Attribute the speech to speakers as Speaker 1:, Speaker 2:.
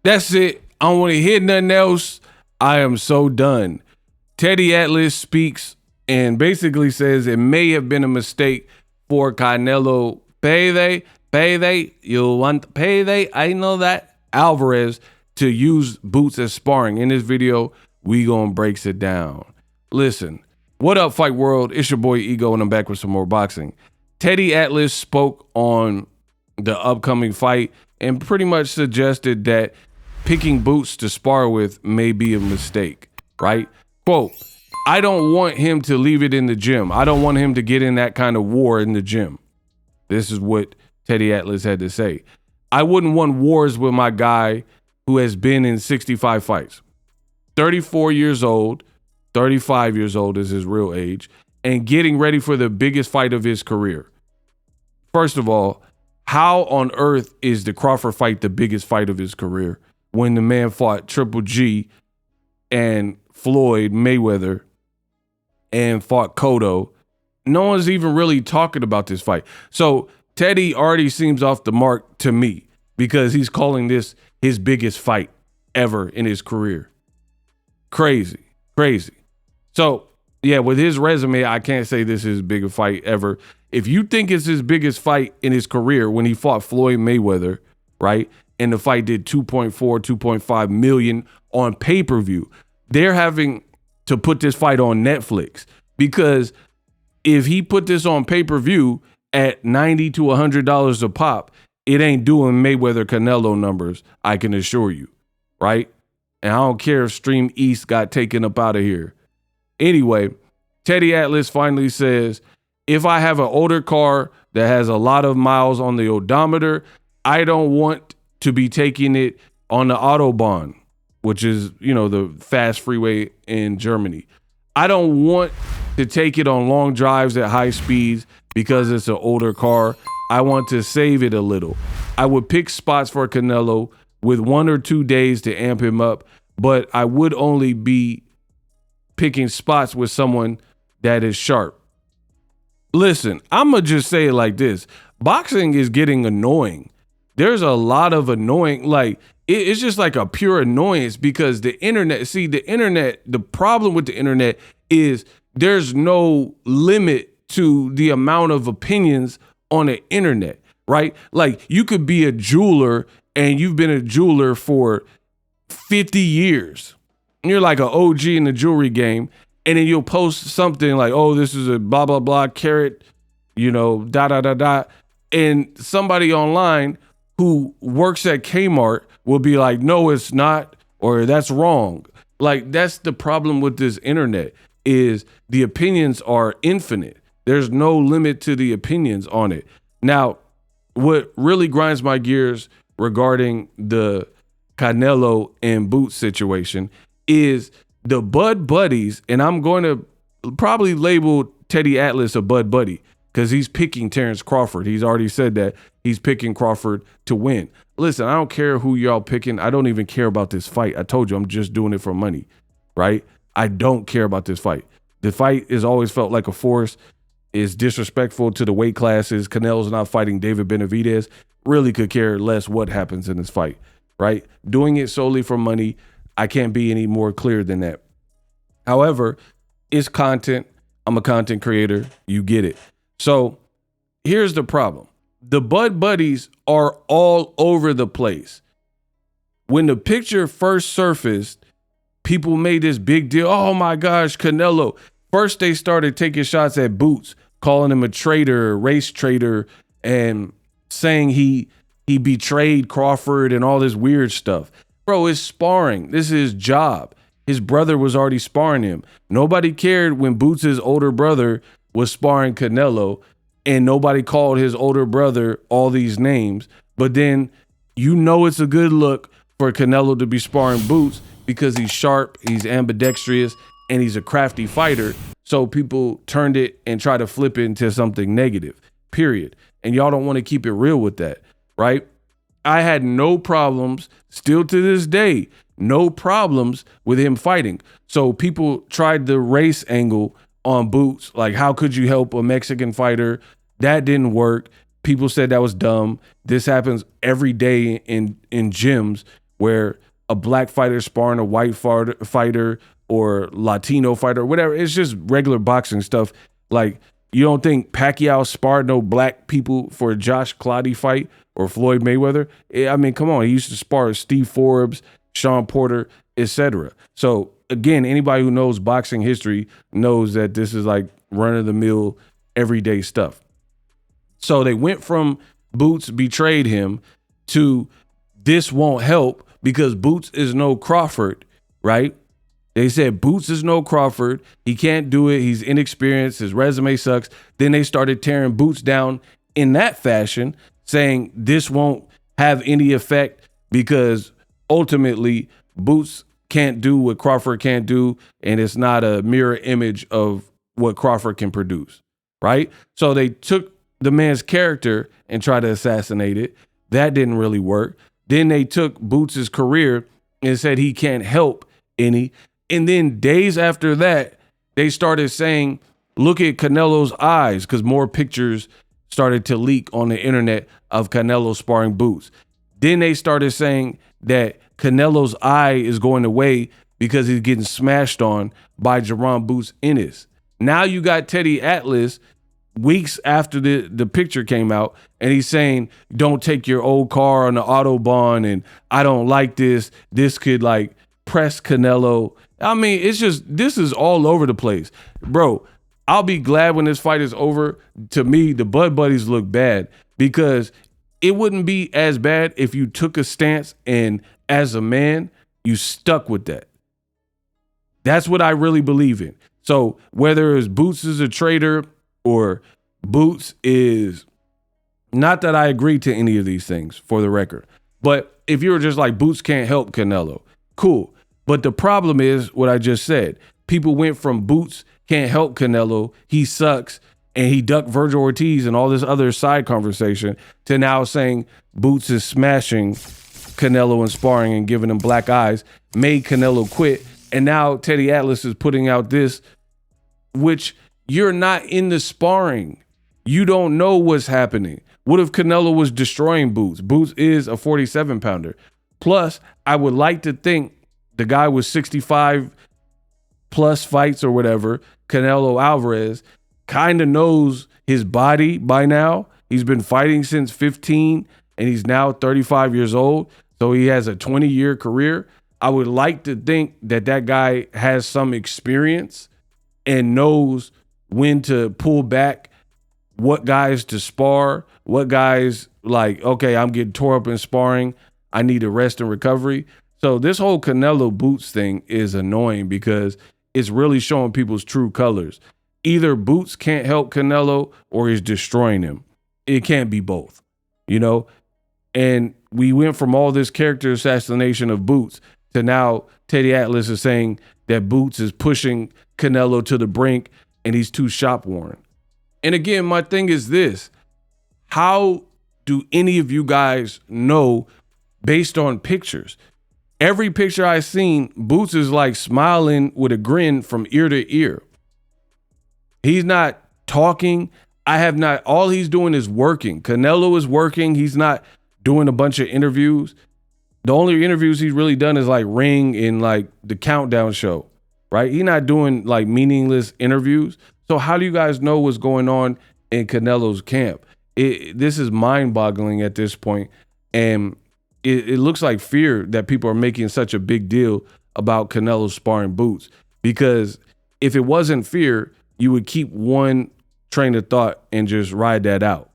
Speaker 1: That's it. I don't want to hear nothing else. I am so done. Teddy Atlas speaks and basically says it may have been a mistake for Canelo payday. You want payday? I know that. Alvarez to use Boots as sparring. In this video, we gonna breaks it down. Listen, what up, Fight World? It's your boy Ego, and I'm back with some more boxing. Teddy Atlas spoke on the upcoming fight and pretty much suggested that picking Boots to spar with may be a mistake, right? Quote, I don't want him to leave it in the gym. I don't want him to get in that kind of war in the gym. This is what Teddy Atlas had to say. I wouldn't want wars with my guy who has been in 65 fights. 34 years old, 35 years old is his real age, and getting ready for the biggest fight of his career. First of all, how on earth is the Crawford fight the biggest fight of his career when the man fought Triple G and Floyd Mayweather and fought Cotto? No one's even really talking about this fight. So Teddy already seems off the mark to me because he's calling this his biggest fight ever in his career. Crazy. So yeah, with his resume, I can't say this is his biggest fight ever. If you think it's his biggest fight in his career when he fought Floyd Mayweather, right? And the fight did 2.4, 2.5 million on pay-per-view. They're having to put this fight on Netflix because if he put this on pay-per-view at $90 to $100 a pop, it ain't doing Mayweather Canelo numbers, I can assure you, right? And I don't care if Stream East got taken up out of here. Anyway, Teddy Atlas finally says, if I have an older car that has a lot of miles on the odometer, I don't want to be taking it on the Autobahn, which is, the fast freeway in Germany. I don't want to take it on long drives at high speeds because it's an older car. I want to save it a little. I would pick spots for Canelo with 1 or 2 days to amp him up, but I would only be picking spots with someone that is sharp. Listen, I'm going to just say it like this. Boxing is getting annoying. There's a lot of annoying, it's just like a pure annoyance because the internet, the problem with the internet is there's no limit to the amount of opinions on the internet, right? Like you could be a jeweler and you've been a jeweler for 50 years. And you're like an OG in the jewelry game. And then you'll post something like, oh, this is a blah, blah, blah carat, da. And somebody online who works at Kmart will be like, no, it's not, or that's wrong. Like, that's the problem with this internet is the opinions are infinite. There's no limit to the opinions on it. Now, what really grinds my gears regarding the Canelo and Boots situation is the Bud Buddies, and I'm going to probably label Teddy Atlas a Bud Buddy because he's picking Terrence Crawford. He's already said that he's picking Crawford to win. Listen, I don't care who y'all picking. I don't even care about this fight. I told you I'm just doing it for money, right? I don't care about this fight. The fight has always felt like a force. Is disrespectful to the weight classes. Canelo's not fighting David Benavidez. Really could care less what happens in this fight, right? Doing it solely for money. I can't be any more clear than that. However, it's content. I'm a content creator. You get it. So here's the problem. The Bud Buddies are all over the place. When the picture first surfaced, people made this big deal. Oh my gosh, Canelo. First, they started taking shots at Boots, calling him a traitor, race traitor, and saying he betrayed Crawford and all this weird stuff. Bro, it's sparring. This is his job. His brother was already sparring him. Nobody cared when Boots' older brother was sparring Canelo, and nobody called his older brother all these names. But then it's a good look for Canelo to be sparring Boots because he's sharp, he's ambidextrous, and he's a crafty fighter. So people turned it and tried to flip it into something negative, period. And y'all don't want to keep it real with that, right? I had no problems, still to this day, no problems with him fighting. So people tried the race angle on Boots, like how could you help a Mexican fighter? That didn't work. People said that was dumb. This happens every day in gyms where a black fighter sparring a white fighter or Latino fighter, whatever. It's just regular boxing stuff. Like, you don't think Pacquiao sparred no black people for a Josh Clottey fight or Floyd Mayweather? I mean, come on. He used to spar Steve Forbes, Sean Porter, etc. So again, anybody who knows boxing history knows that this is like run-of-the-mill, everyday stuff. So they went from Boots betrayed him to this won't help because Boots is no Crawford, right? They said Boots is no Crawford. He can't do it. He's inexperienced. His resume sucks. Then they started tearing Boots down in that fashion, saying this won't have any effect because ultimately Boots can't do what Crawford can't do, and it's not a mirror image of what Crawford can produce, right? So they took the man's character and tried to assassinate it. That didn't really work. Then they took Boots' career and said he can't help any. And then days after that, they started saying, look at Canelo's eyes, because more pictures started to leak on the internet of Canelo sparring Boots. Then they started saying that Canelo's eye is going away because he's getting smashed on by Jaron Boots Ennis. Now you got Teddy Atlas weeks after the picture came out, and he's saying, don't take your old car on the Autobahn, and I don't like this. This could like press Canelo. I mean, it's just, this is all over the place. Bro, I'll be glad when this fight is over. To me, the Bud Buddies look bad because it wouldn't be as bad if you took a stance and as a man, you stuck with that. That's what I really believe in. So whether it's Boots is a traitor or Boots is, not that I agree to any of these things for the record, but if you were just like Boots can't help Canelo, cool. But the problem is what I just said. People went from Boots can't help Canelo, he sucks, and he ducked Virgil Ortiz and all this other side conversation to now saying Boots is smashing Canelo and sparring and giving him black eyes, made Canelo quit. And now Teddy Atlas is putting out this, which you're not in the sparring. You don't know what's happening. What if Canelo was destroying Boots? Boots is a 47 pounder. Plus, I would like to think the guy with 65 plus fights or whatever, Canelo Alvarez, kind of knows his body by now. He's been fighting since 15 and he's now 35 years old. So he has a 20-year career. I would like to think that that guy has some experience and knows when to pull back, what guys to spar, what guys like, okay, I'm getting tore up in sparring. I need a rest and recovery. So this whole Canelo Boots thing is annoying because it's really showing people's true colors. Either Boots can't help Canelo or he's destroying him. It can't be both, you know? And we went from all this character assassination of Boots to now Teddy Atlas is saying that Boots is pushing Canelo to the brink and he's too shop worn. And again, my thing is this. How do any of you guys know based on pictures? Every picture I've seen, Boots is like smiling with a grin from ear to ear. He's not talking. All he's doing is working. Canelo is working. He's not doing a bunch of interviews. The only interviews he's really done is like Ring and like the Countdown show, right? He's not doing like meaningless interviews. So how do you guys know what's going on in Canelo's camp? This is mind-boggling at this point. And it looks like fear that people are making such a big deal about Canelo sparring Boots. Because if it wasn't fear, you would keep one train of thought and just ride that out.